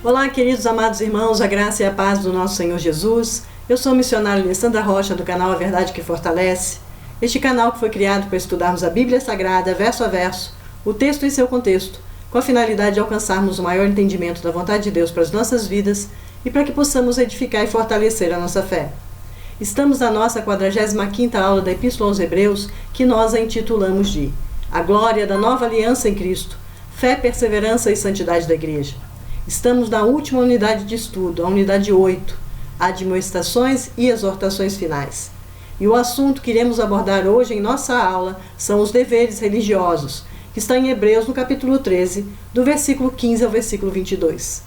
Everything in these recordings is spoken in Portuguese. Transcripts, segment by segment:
Olá, queridos amados irmãos, a graça e a paz do nosso Senhor Jesus. Eu sou a missionária Alessandra Rocha, do canal A Verdade que Fortalece. Este canal que foi criado para estudarmos a Bíblia Sagrada, verso a verso, o texto em seu contexto, com a finalidade de alcançarmos o maior entendimento da vontade de Deus para as nossas vidas e para que possamos edificar e fortalecer a nossa fé. Estamos na nossa 45ª aula da Epístola aos Hebreus, que nós a intitulamos de A Glória da Nova Aliança em Cristo, Fé, Perseverança e Santidade da Igreja. Estamos na última unidade de estudo, a unidade 8, Admoestações e Exortações Finais. E o assunto que iremos abordar hoje em nossa aula são os deveres religiosos, que está em Hebreus no capítulo 13, do versículo 15 ao versículo 22.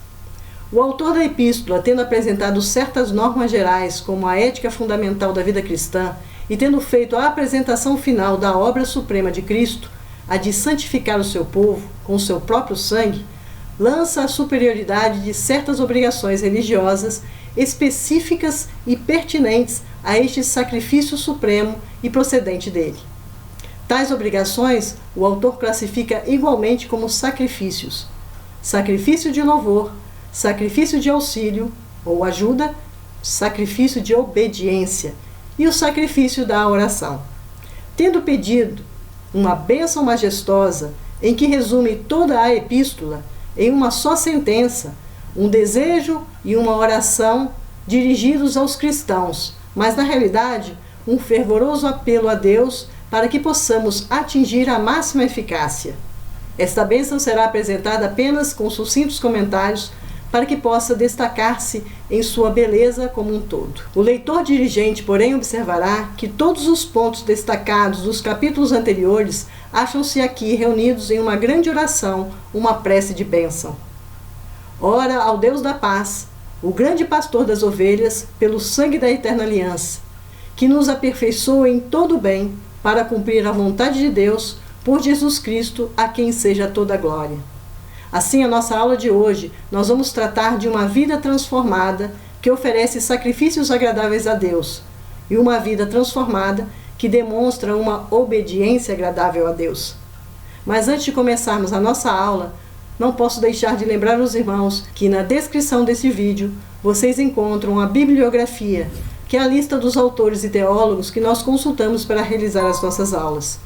O autor da epístola, tendo apresentado certas normas gerais como a ética fundamental da vida cristã e tendo feito a apresentação final da obra suprema de Cristo, a de santificar o seu povo com o seu próprio sangue, lança a superioridade de certas obrigações religiosas específicas e pertinentes a este sacrifício supremo e procedente dele. Tais obrigações o autor classifica igualmente como sacrifícios: sacrifício de louvor, sacrifício de auxílio ou ajuda, sacrifício de obediência e o sacrifício da oração. Tendo pedido uma bênção majestosa em que resume toda a epístola em uma só sentença, um desejo e uma oração dirigidos aos cristãos, mas na realidade um fervoroso apelo a Deus para que possamos atingir a máxima eficácia. Esta bênção será apresentada apenas com sucintos comentários para que possa destacar-se em sua beleza como um todo. O leitor diligente, porém, observará que todos os pontos destacados dos capítulos anteriores acham-se aqui reunidos em uma grande oração, uma prece de bênção. Ora ao Deus da paz, o grande pastor das ovelhas, pelo sangue da eterna aliança, que nos aperfeiçoa em todo o bem, para cumprir a vontade de Deus, por Jesus Cristo, a quem seja toda a glória. Assim, a nossa aula de hoje, nós vamos tratar de uma vida transformada que oferece sacrifícios agradáveis a Deus e uma vida transformada que demonstra uma obediência agradável a Deus. Mas antes de começarmos a nossa aula, não posso deixar de lembrar os irmãos que na descrição desse vídeo vocês encontram a bibliografia, que é a lista dos autores e teólogos que nós consultamos para realizar as nossas aulas.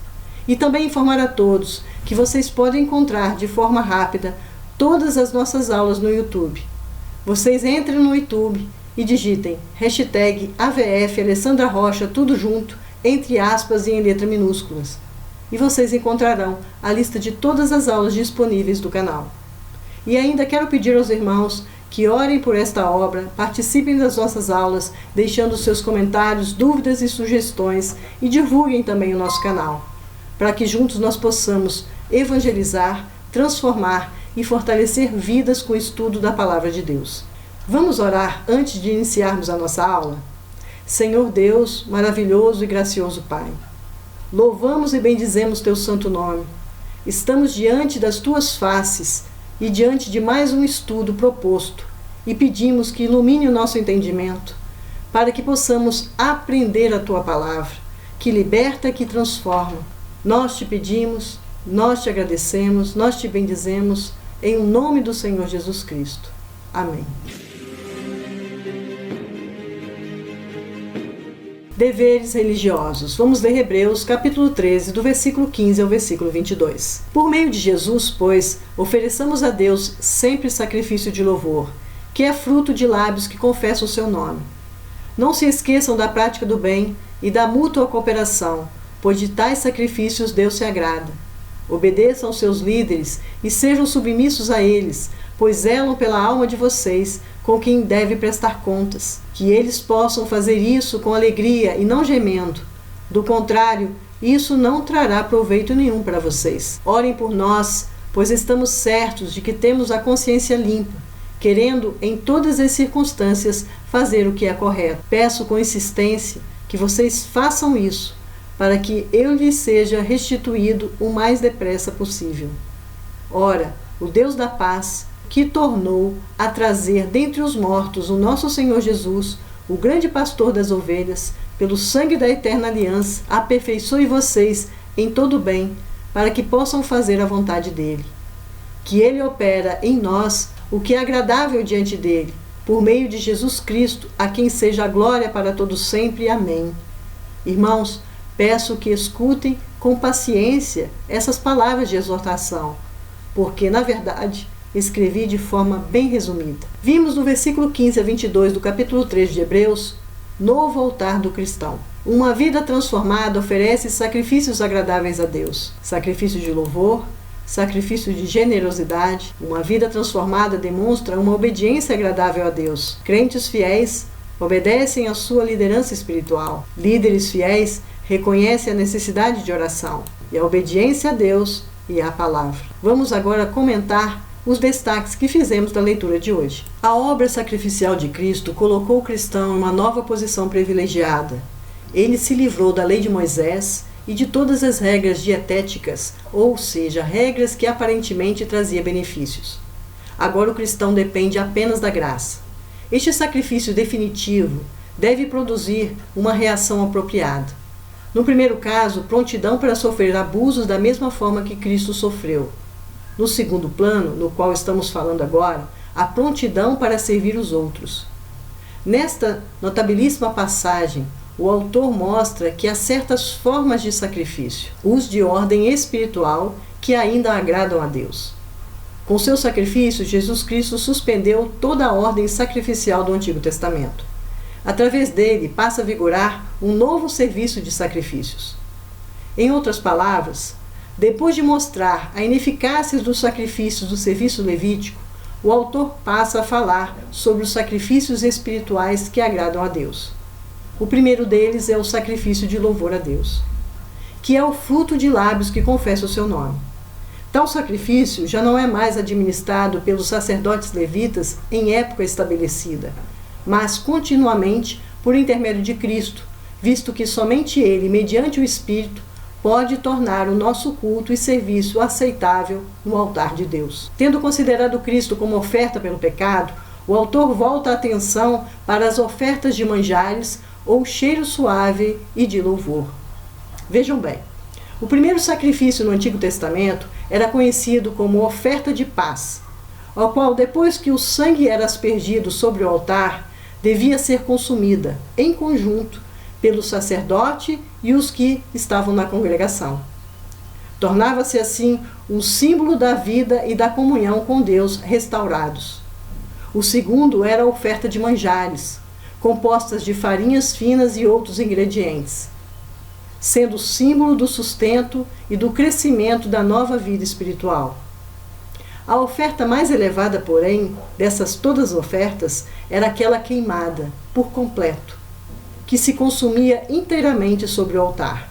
E também informar a todos que vocês podem encontrar de forma rápida todas as nossas aulas no YouTube. Vocês entrem no YouTube e digitem #AVF Alessandra Rocha, tudo junto, entre aspas e em letras minúsculas. E vocês encontrarão a lista de todas as aulas disponíveis do canal. E ainda quero pedir aos irmãos que orem por esta obra, participem das nossas aulas, deixando seus comentários, dúvidas e sugestões e divulguem também o nosso canal, para que juntos nós possamos evangelizar, transformar e fortalecer vidas com o estudo da Palavra de Deus. Vamos orar antes de iniciarmos a nossa aula? Senhor Deus, maravilhoso e gracioso Pai, louvamos e bendizemos Teu santo nome. Estamos diante das Tuas faces e diante de mais um estudo proposto e pedimos que ilumine o nosso entendimento para que possamos aprender a Tua Palavra, que liberta e que transforma. Nós te pedimos, nós te agradecemos, nós te bendizemos, em nome do Senhor Jesus Cristo. Amém. Deveres religiosos. Vamos ler Hebreus, capítulo 13, do versículo 15 ao versículo 22. Por meio de Jesus, pois, ofereçamos a Deus sempre sacrifício de louvor, que é fruto de lábios que confessam o seu nome. Não se esqueçam da prática do bem e da mútua cooperação, pois de tais sacrifícios Deus se agrada. Obedeçam aos seus líderes e sejam submissos a eles, pois zelam pela alma de vocês, com quem deve prestar contas. Que eles possam fazer isso com alegria e não gemendo. Do contrário, isso não trará proveito nenhum para vocês. Orem por nós, pois estamos certos de que temos a consciência limpa, querendo em todas as circunstâncias fazer o que é correto. Peço com insistência que vocês façam isso, para que eu lhes seja restituído o mais depressa possível. Ora, o Deus da paz, que tornou a trazer dentre os mortos o nosso Senhor Jesus, o grande pastor das ovelhas, pelo sangue da eterna aliança, aperfeiçoe vocês em todo bem, para que possam fazer a vontade dele. Que ele opera em nós o que é agradável diante dele, por meio de Jesus Cristo, a quem seja a glória para todos sempre. Amém. Irmãos, peço que escutem com paciência essas palavras de exortação, porque, na verdade, escrevi de forma bem resumida. Vimos no versículo 15 a 22 do capítulo 3 de Hebreus, novo altar do cristão. Uma vida transformada oferece sacrifícios agradáveis a Deus, sacrifício de louvor, sacrifício de generosidade. Uma vida transformada demonstra uma obediência agradável a Deus. Crentes fiéis obedecem à sua liderança espiritual. Líderes fiéis reconhecem a necessidade de oração e a obediência a Deus e à palavra. Vamos agora comentar os destaques que fizemos da leitura de hoje. A obra sacrificial de Cristo colocou o cristão em uma nova posição privilegiada. Ele se livrou da lei de Moisés e de todas as regras dietéticas, ou seja, regras que aparentemente traziam benefícios. Agora o cristão depende apenas da graça. Este sacrifício definitivo deve produzir uma reação apropriada. No primeiro caso, prontidão para sofrer abusos da mesma forma que Cristo sofreu. No segundo plano, no qual estamos falando agora, a prontidão para servir os outros. Nesta notabilíssima passagem, o autor mostra que há certas formas de sacrifício, os de ordem espiritual, que ainda agradam a Deus. Com seu sacrifício, Jesus Cristo suspendeu toda a ordem sacrificial do Antigo Testamento. Através dele, passa a vigorar um novo serviço de sacrifícios. Em outras palavras, depois de mostrar a ineficácia dos sacrifícios do serviço levítico, o autor passa a falar sobre os sacrifícios espirituais que agradam a Deus. O primeiro deles é o sacrifício de louvor a Deus, que é o fruto de lábios que confessam o seu nome. Tal sacrifício já não é mais administrado pelos sacerdotes levitas em época estabelecida, mas continuamente por intermédio de Cristo, visto que somente Ele, mediante o Espírito, pode tornar o nosso culto e serviço aceitável no altar de Deus. Tendo considerado Cristo como oferta pelo pecado, o autor volta a atenção para as ofertas de manjares ou cheiro suave e de louvor. Vejam bem, o primeiro sacrifício no Antigo Testamento era conhecido como oferta de paz, ao qual, depois que o sangue era aspergido sobre o altar, devia ser consumida, em conjunto, pelo sacerdote e os que estavam na congregação. Tornava-se assim um símbolo da vida e da comunhão com Deus restaurados. O segundo era a oferta de manjares, compostas de farinhas finas e outros ingredientes, sendo símbolo do sustento e do crescimento da nova vida espiritual. A oferta mais elevada, porém, dessas todas as ofertas, era aquela queimada, por completo, que se consumia inteiramente sobre o altar.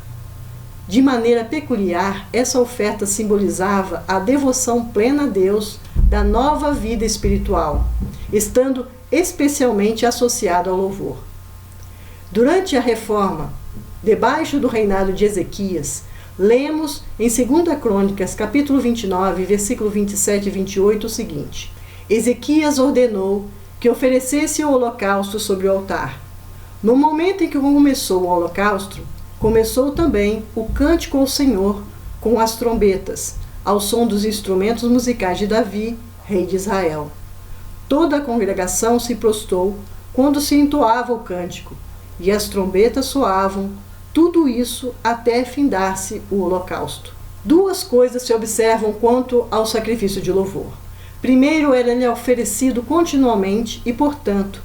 De maneira peculiar, essa oferta simbolizava a devoção plena a Deus da nova vida espiritual, estando especialmente associado ao louvor. Durante a reforma, debaixo do reinado de Ezequias, lemos em 2 Crônicas, capítulo 29, versículo 27 e 28, o seguinte: Ezequias ordenou que oferecesse o holocausto sobre o altar. No momento em que começou o holocausto, começou também o cântico ao Senhor com as trombetas, ao som dos instrumentos musicais de Davi, rei de Israel. Toda a congregação se prostrou quando se entoava o cântico, e as trombetas soavam, tudo isso até findar-se o holocausto. Duas coisas se observam quanto ao sacrifício de louvor. Primeiro, era-lhe oferecido continuamente e, portanto,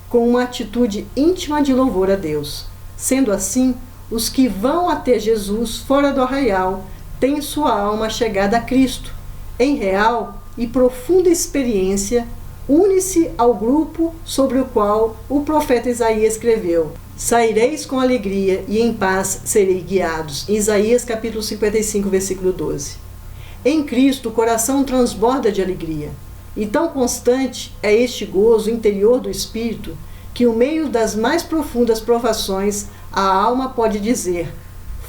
com uma atitude íntima de louvor a Deus. Sendo assim, os que vão até Jesus fora do arraial têm sua alma chegada a Cristo. Em real e profunda experiência, une-se ao grupo sobre o qual o profeta Isaías escreveu: Saireis com alegria e em paz serei guiados. Isaías capítulo 55, versículo 12. Em Cristo o coração transborda de alegria, e tão constante é este gozo interior do espírito, que no meio das mais profundas provações, a alma pode dizer: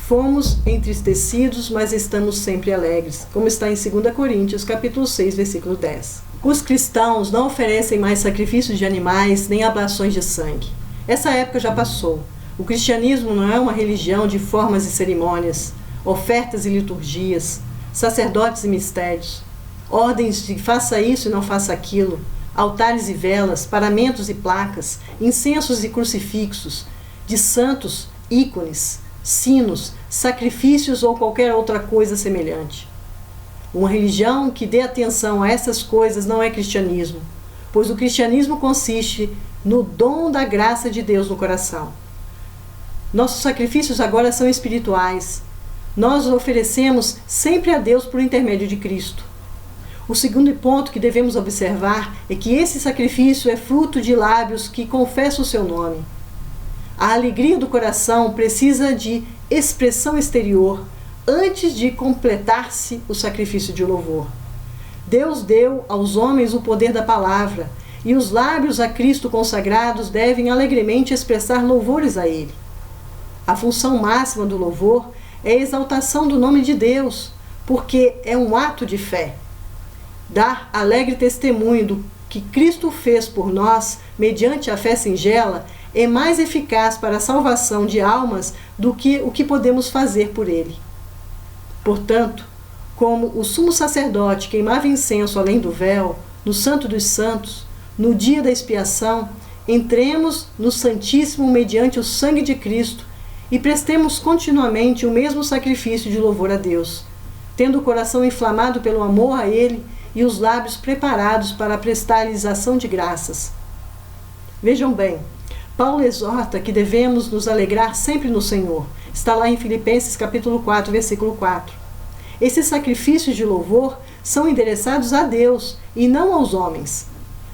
fomos entristecidos, mas estamos sempre alegres, como está em 2 Coríntios capítulo 6, versículo 10. Os cristãos não oferecem mais sacrifícios de animais nem ablações de sangue. Essa época já passou. O cristianismo não é uma religião de formas e cerimônias, ofertas e liturgias, sacerdotes e mistérios. ordens de faça isso e não faça aquilo, altares e velas, paramentos e placas, incensos e crucifixos, de santos, ícones, sinos, sacrifícios ou qualquer outra coisa semelhante. Uma religião que dê atenção a essas coisas não é cristianismo, pois o cristianismo consiste no dom da graça de Deus no coração. Nossos sacrifícios agora são espirituais. Nós os oferecemos sempre a Deus por intermédio de Cristo. O segundo ponto que devemos observar é que esse sacrifício é fruto de lábios que confessam o seu nome. A alegria do coração precisa de expressão exterior antes de completar-se o sacrifício de louvor. Deus deu aos homens o poder da palavra, e os lábios a Cristo consagrados devem alegremente expressar louvores a Ele. A função máxima do louvor é a exaltação do nome de Deus, porque é um ato de fé. Dar alegre testemunho do que Cristo fez por nós, mediante a fé singela, é mais eficaz para a salvação de almas do que o que podemos fazer por Ele. Portanto, como o sumo sacerdote queimava incenso além do véu, no Santo dos Santos, no dia da expiação, entremos no Santíssimo mediante o sangue de Cristo e prestemos continuamente o mesmo sacrifício de louvor a Deus, tendo o coração inflamado pelo amor a Ele e os lábios preparados para prestar-lhes ação de graças. Vejam bem, Paulo exorta que devemos nos alegrar sempre no Senhor. Está lá em Filipenses capítulo 4, versículo 4. Esses sacrifícios de louvor são endereçados a Deus e não aos homens.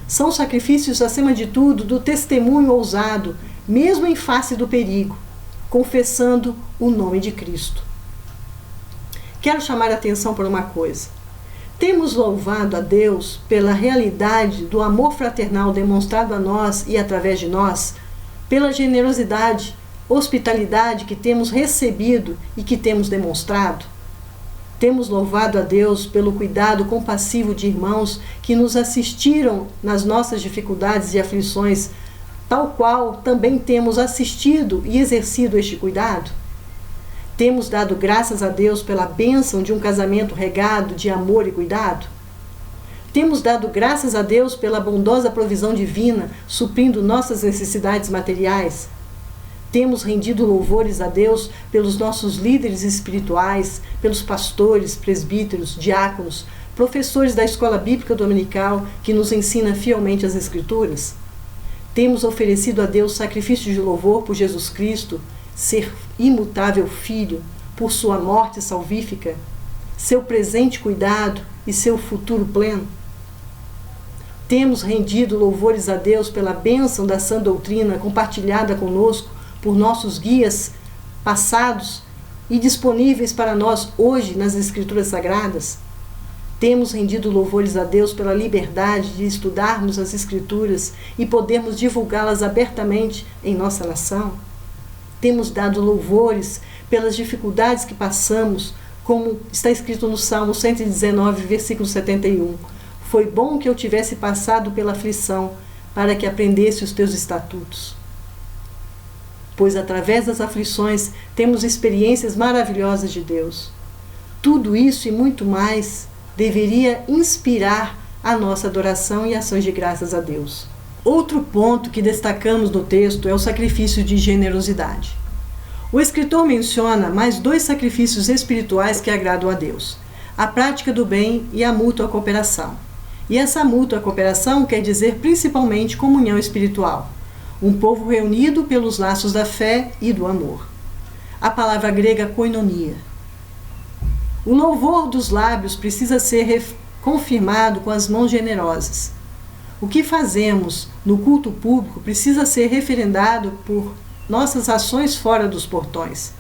São sacrifícios, acima de tudo, do testemunho ousado, mesmo em face do perigo, confessando o nome de Cristo. Quero chamar a atenção por uma coisa. Temos louvado a Deus pela realidade do amor fraternal demonstrado a nós e através de nós, pela generosidade, hospitalidade que temos recebido e que temos demonstrado. Temos louvado a Deus pelo cuidado compassivo de irmãos que nos assistiram nas nossas dificuldades e aflições, tal qual também temos assistido e exercido este cuidado. Temos dado graças a Deus pela bênção de um casamento regado de amor e cuidado. Temos dado graças a Deus pela bondosa provisão divina, suprindo nossas necessidades materiais. Temos rendido louvores a Deus pelos nossos líderes espirituais, pelos pastores, presbíteros, diáconos, professores da escola bíblica dominical que nos ensina fielmente as Escrituras. Temos oferecido a Deus sacrifício de louvor por Jesus Cristo, ser imutável Filho, por sua morte salvífica, seu presente cuidado e seu futuro pleno. Temos rendido louvores a Deus pela bênção da sã doutrina compartilhada conosco por nossos guias passados e disponíveis para nós hoje nas Escrituras Sagradas. Temos rendido louvores a Deus pela liberdade de estudarmos as Escrituras e podermos divulgá-las abertamente em nossa nação. Temos dado louvores pelas dificuldades que passamos, como está escrito no Salmo 119, versículo 71. Foi bom que eu tivesse passado pela aflição, para que aprendesse os teus estatutos. Pois através das aflições temos experiências maravilhosas de Deus. Tudo isso e muito mais deveria inspirar a nossa adoração e ações de graças a Deus. Outro ponto que destacamos no texto é o sacrifício de generosidade. O escritor menciona mais 2 sacrifícios espirituais que agradam a Deus: a prática do bem e a mútua cooperação. E essa mútua cooperação quer dizer principalmente comunhão espiritual. Um povo reunido pelos laços da fé e do amor. A palavra grega koinonia. O louvor dos lábios precisa ser confirmado com as mãos generosas. O que fazemos no culto público precisa ser referendado por nossas ações fora dos portões.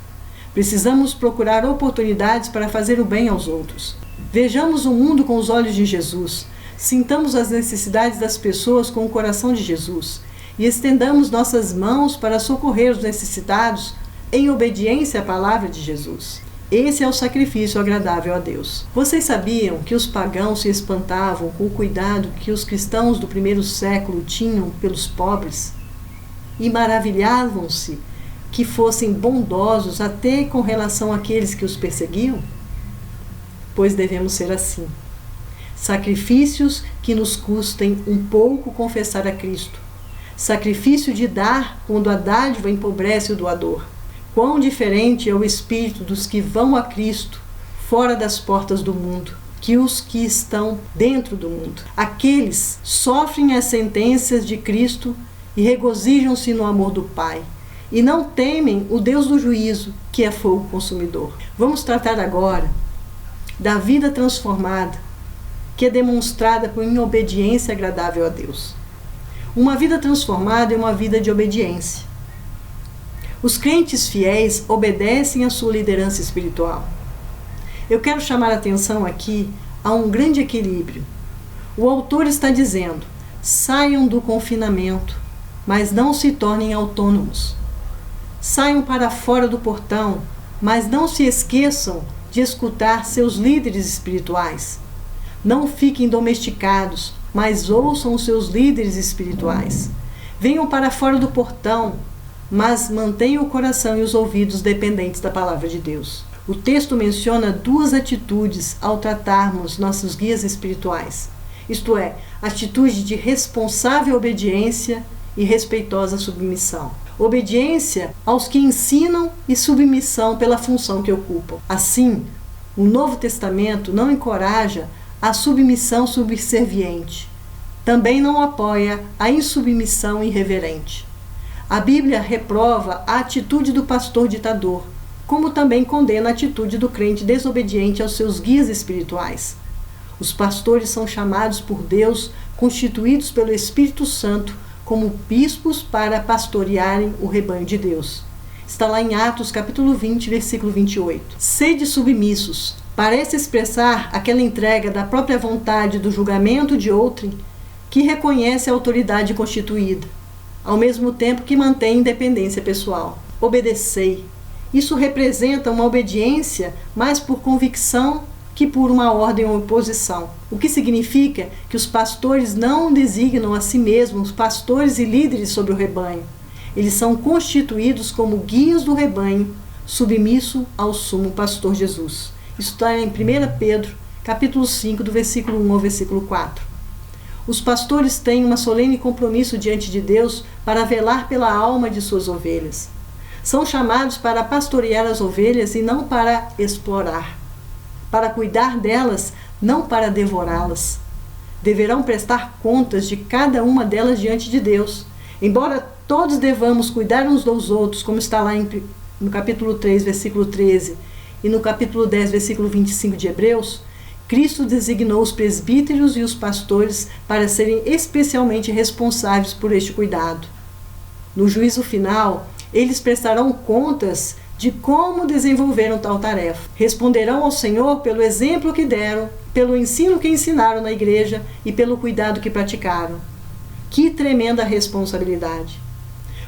Precisamos procurar oportunidades para fazer o bem aos outros. Vejamos o mundo com os olhos de Jesus. Sintamos as necessidades das pessoas com o coração de Jesus. E estendamos nossas mãos para socorrer os necessitados em obediência à palavra de Jesus. Esse é o sacrifício agradável a Deus. Vocês sabiam que os pagãos se espantavam com o cuidado que os cristãos do primeiro século tinham pelos pobres? E maravilhavam-se que fossem bondosos até com relação àqueles que os perseguiam? Pois devemos ser assim. Sacrifícios que nos custem um pouco confessar a Cristo. Sacrifício de dar quando a dádiva empobrece o doador. Quão diferente é o espírito dos que vão a Cristo fora das portas do mundo, que os que estão dentro do mundo. Aqueles sofrem as sentenças de Cristo e regozijam-se no amor do Pai, e não temem o Deus do juízo, que é fogo consumidor. Vamos tratar agora da vida transformada, que é demonstrada por uma obediência agradável a Deus. Uma vida transformada é uma vida de obediência. Os crentes fiéis obedecem à sua liderança espiritual. Eu quero chamar a atenção aqui a um grande equilíbrio. O autor está dizendo: saiam do confinamento, mas não se tornem autônomos. Saiam para fora do portão, mas não se esqueçam de escutar seus líderes espirituais. Não fiquem domesticados, mas ouçam os seus líderes espirituais. Venham para fora do portão, mas mantenham o coração e os ouvidos dependentes da palavra de Deus. O texto menciona duas atitudes ao tratarmos nossos guias espirituais. Isto é, atitude de responsável obediência e respeitosa submissão. Obediência aos que ensinam e submissão pela função que ocupam. Assim, o Novo Testamento não encoraja a submissão subserviente. Também não apoia a insubmissão irreverente. A Bíblia reprova a atitude do pastor ditador, como também condena a atitude do crente desobediente aos seus guias espirituais. Os pastores são chamados por Deus, constituídos pelo Espírito Santo, como bispos para pastorearem o rebanho de Deus. Está lá em Atos capítulo 20, versículo 28. Sede submissos. Parece expressar aquela entrega da própria vontade do julgamento de outrem que reconhece a autoridade constituída, ao mesmo tempo que mantém independência pessoal. Obedecei. Isso representa uma obediência mais por convicção que por uma ordem ou imposição. O que significa que os pastores não designam a si mesmos pastores e líderes sobre o rebanho. Eles são constituídos como guias do rebanho, submisso ao sumo pastor Jesus. Isso está em 1 Pedro, capítulo 5, do versículo 1 ao versículo 4. Os pastores têm um solene compromisso diante de Deus para velar pela alma de suas ovelhas. São chamados para pastorear as ovelhas e não para explorar, para cuidar delas, não para devorá-las. Deverão prestar contas de cada uma delas diante de Deus. Embora todos devamos cuidar uns dos outros, como está lá no capítulo 3, versículo 13, e no capítulo 10, versículo 25 de Hebreus, Cristo designou os presbíteros e os pastores para serem especialmente responsáveis por este cuidado. No juízo final, eles prestarão contas de como desenvolveram tal tarefa. Responderão ao Senhor pelo exemplo que deram, pelo ensino que ensinaram na igreja e pelo cuidado que praticaram. Que tremenda responsabilidade!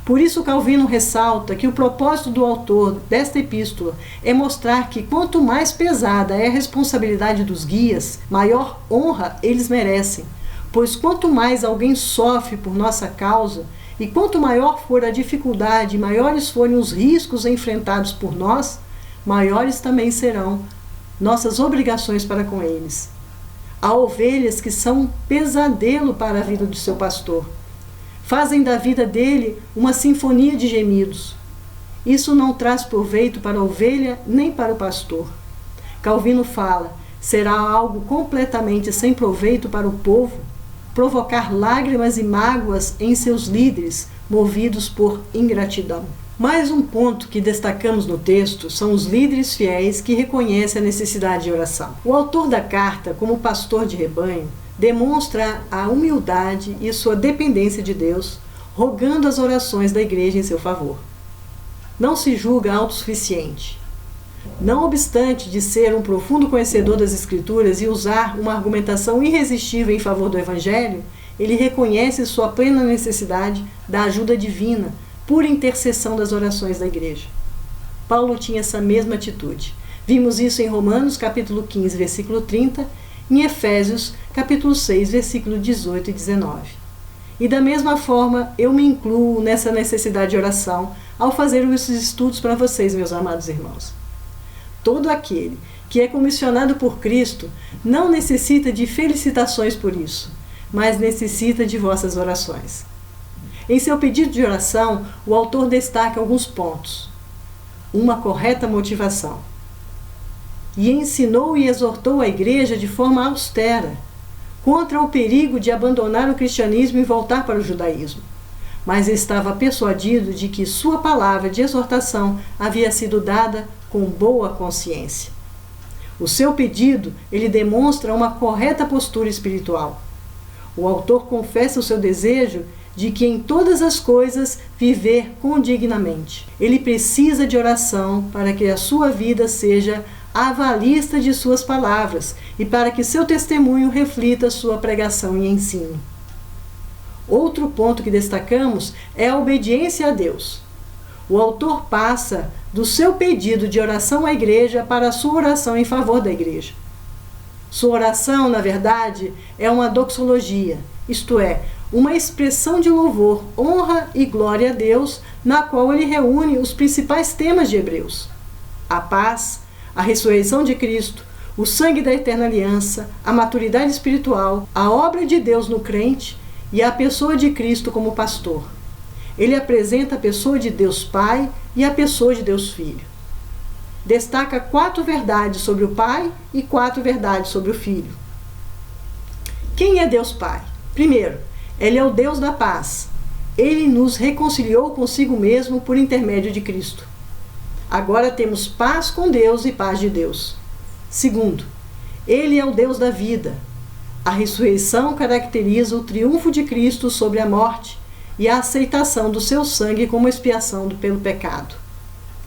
Por isso Calvino ressalta que o propósito do autor desta epístola é mostrar que quanto mais pesada é a responsabilidade dos guias, maior honra eles merecem, pois quanto mais alguém sofre por nossa causa, e quanto maior for a dificuldade e maiores forem os riscos enfrentados por nós, maiores também serão nossas obrigações para com eles. Há ovelhas que são um pesadelo para a vida do seu pastor. Fazem da vida dele uma sinfonia de gemidos. Isso não traz proveito para a ovelha nem para o pastor. Calvino fala: será algo completamente sem proveito para o povo provocar lágrimas e mágoas em seus líderes, movidos por ingratidão. Mais um ponto que destacamos no texto são os líderes fiéis que reconhecem a necessidade de oração. O autor da carta, como pastor de rebanho, demonstra a humildade e sua dependência de Deus, rogando as orações da igreja em seu favor. Não se julga autossuficiente. Não obstante de ser um profundo conhecedor das Escrituras e usar uma argumentação irresistível em favor do Evangelho, ele reconhece sua plena necessidade da ajuda divina por intercessão das orações da igreja. Paulo tinha essa mesma atitude. Vimos isso em Romanos, capítulo 15, versículo 30, em Efésios, capítulo 6, versículo 18 e 19. E da mesma forma, eu me incluo nessa necessidade de oração ao fazer esses estudos para vocês, meus amados irmãos. Todo aquele que é comissionado por Cristo, não necessita de felicitações por isso, mas necessita de vossas orações. Em seu pedido de oração, o autor destaca alguns pontos. Uma correta motivação. E ensinou e exortou a igreja de forma austera, contra o perigo de abandonar o cristianismo e voltar para o judaísmo, mas estava persuadido de que sua palavra de exortação havia sido dada com boa consciência. O seu pedido, ele demonstra uma correta postura espiritual. O autor confessa o seu desejo de que em todas as coisas viver condignamente. Ele precisa de oração para que a sua vida seja avalista de suas palavras e para que seu testemunho reflita sua pregação e ensino. Outro ponto que destacamos é a obediência a Deus. O autor passa do seu pedido de oração à igreja para a sua oração em favor da igreja. Sua oração, na verdade, é uma doxologia, isto é, uma expressão de louvor, honra e glória a Deus, na qual ele reúne os principais temas de Hebreus: a paz, a ressurreição de Cristo, o sangue da eterna aliança, a maturidade espiritual, a obra de Deus no crente e a pessoa de Cristo como pastor. Ele apresenta a pessoa de Deus Pai e a pessoa de Deus Filho. Destaca 4 verdades sobre o Pai e 4 verdades sobre o Filho. Quem é Deus Pai? Primeiro, Ele é o Deus da paz. Ele nos reconciliou consigo mesmo por intermédio de Cristo. Agora temos paz com Deus e paz de Deus. Segundo, Ele é o Deus da vida. A ressurreição caracteriza o triunfo de Cristo sobre a morte e a aceitação do seu sangue como expiação pelo pecado.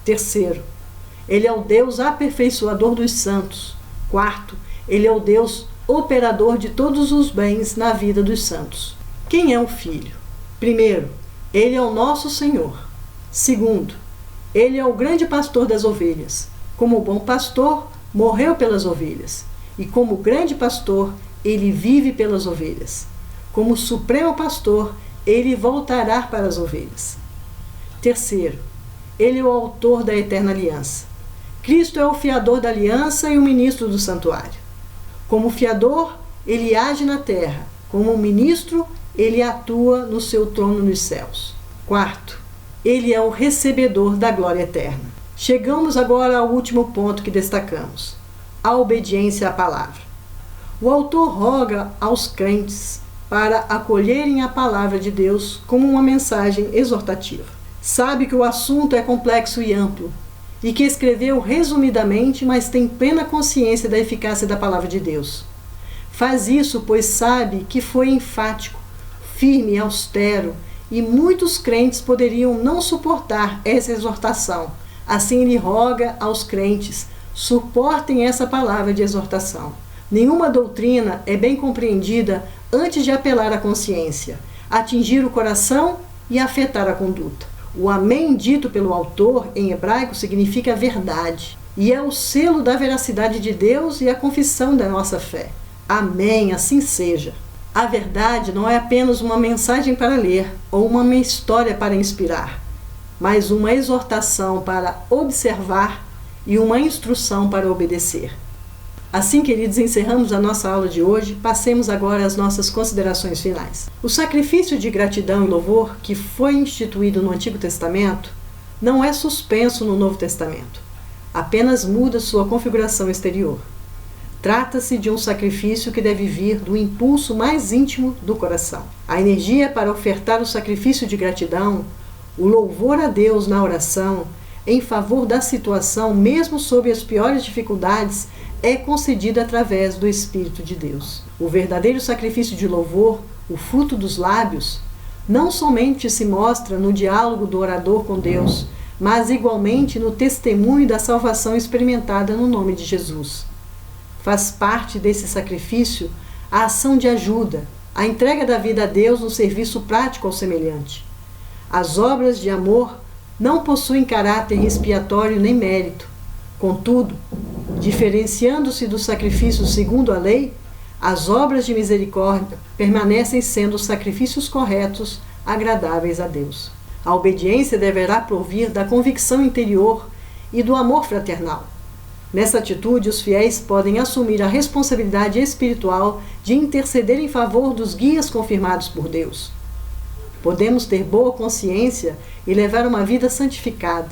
Terceiro, Ele é o Deus aperfeiçoador dos santos. Quarto, Ele é o Deus operador de todos os bens na vida dos santos. Quem é o Filho? Primeiro, Ele é o nosso Senhor. Segundo, Ele é o grande pastor das ovelhas. Como bom pastor, morreu pelas ovelhas. E como grande pastor, Ele vive pelas ovelhas. Como supremo pastor, Ele voltará para as ovelhas. Terceiro, Ele é o autor da eterna aliança. Cristo é o fiador da aliança e o ministro do santuário. Como fiador, Ele age na terra. Como ministro, Ele atua no seu trono nos céus. Quarto, Ele é o recebedor da glória eterna. Chegamos agora ao último ponto que destacamos: a obediência à palavra. O autor roga aos crentes para acolherem a palavra de Deus como uma mensagem exortativa. Sabe que o assunto é complexo e amplo, e que escreveu resumidamente, mas tem plena consciência da eficácia da palavra de Deus. Faz isso, pois sabe que foi enfático, firme e austero, e muitos crentes poderiam não suportar essa exortação. Assim ele roga aos crentes: suportem essa palavra de exortação. Nenhuma doutrina é bem compreendida antes de apelar à consciência, atingir o coração e afetar a conduta. O amém dito pelo autor em hebraico significa verdade, e é o selo da veracidade de Deus e a confissão da nossa fé. Amém, assim seja. A verdade não é apenas uma mensagem para ler ou uma história para inspirar, mas uma exortação para observar e uma instrução para obedecer. Assim, queridos, encerramos a nossa aula de hoje. Passemos agora às nossas considerações finais. O sacrifício de gratidão e louvor que foi instituído no Antigo Testamento não é suspenso no Novo Testamento, apenas muda sua configuração exterior. Trata-se de um sacrifício que deve vir do impulso mais íntimo do coração. A energia para ofertar o sacrifício de gratidão, o louvor a Deus na oração, em favor da situação, mesmo sob as piores dificuldades, é concedida através do Espírito de Deus. O verdadeiro sacrifício de louvor, o fruto dos lábios, não somente se mostra no diálogo do orador com Deus, mas igualmente no testemunho da salvação experimentada no nome de Jesus. Faz parte desse sacrifício a ação de ajuda, a entrega da vida a Deus no serviço prático ao semelhante. As obras de amor não possuem caráter expiatório nem mérito. Contudo, diferenciando-se do sacrifício segundo a lei, as obras de misericórdia permanecem sendo sacrifícios corretos, agradáveis a Deus. A obediência deverá provir da convicção interior e do amor fraternal. Nessa atitude, os fiéis podem assumir a responsabilidade espiritual de interceder em favor dos guias confirmados por Deus. Podemos ter boa consciência e levar uma vida santificada.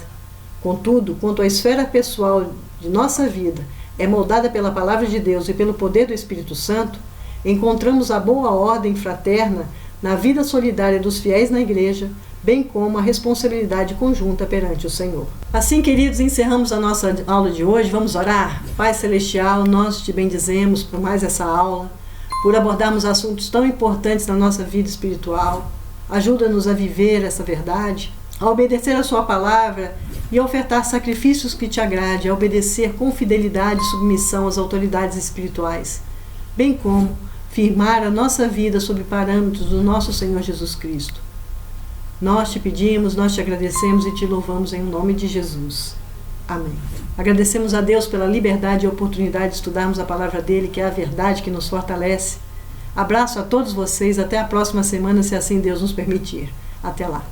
Contudo, quanto à esfera pessoal de nossa vida é moldada pela Palavra de Deus e pelo poder do Espírito Santo, encontramos a boa ordem fraterna na vida solidária dos fiéis na igreja, bem como a responsabilidade conjunta perante o Senhor. Assim, queridos, encerramos a nossa aula de hoje. Vamos orar? Pai Celestial, nós te bendizemos por mais essa aula, por abordarmos assuntos tão importantes na nossa vida espiritual. Ajuda-nos a viver essa verdade, a obedecer a sua palavra e a ofertar sacrifícios que te agrade, a obedecer com fidelidade e submissão às autoridades espirituais, bem como firmar a nossa vida sob parâmetros do nosso Senhor Jesus Cristo. Nós te pedimos, nós te agradecemos e te louvamos em nome de Jesus. Amém. Agradecemos a Deus pela liberdade e oportunidade de estudarmos a palavra dele, que é a verdade que nos fortalece. Abraço a todos vocês, até a próxima semana, se assim Deus nos permitir. Até lá.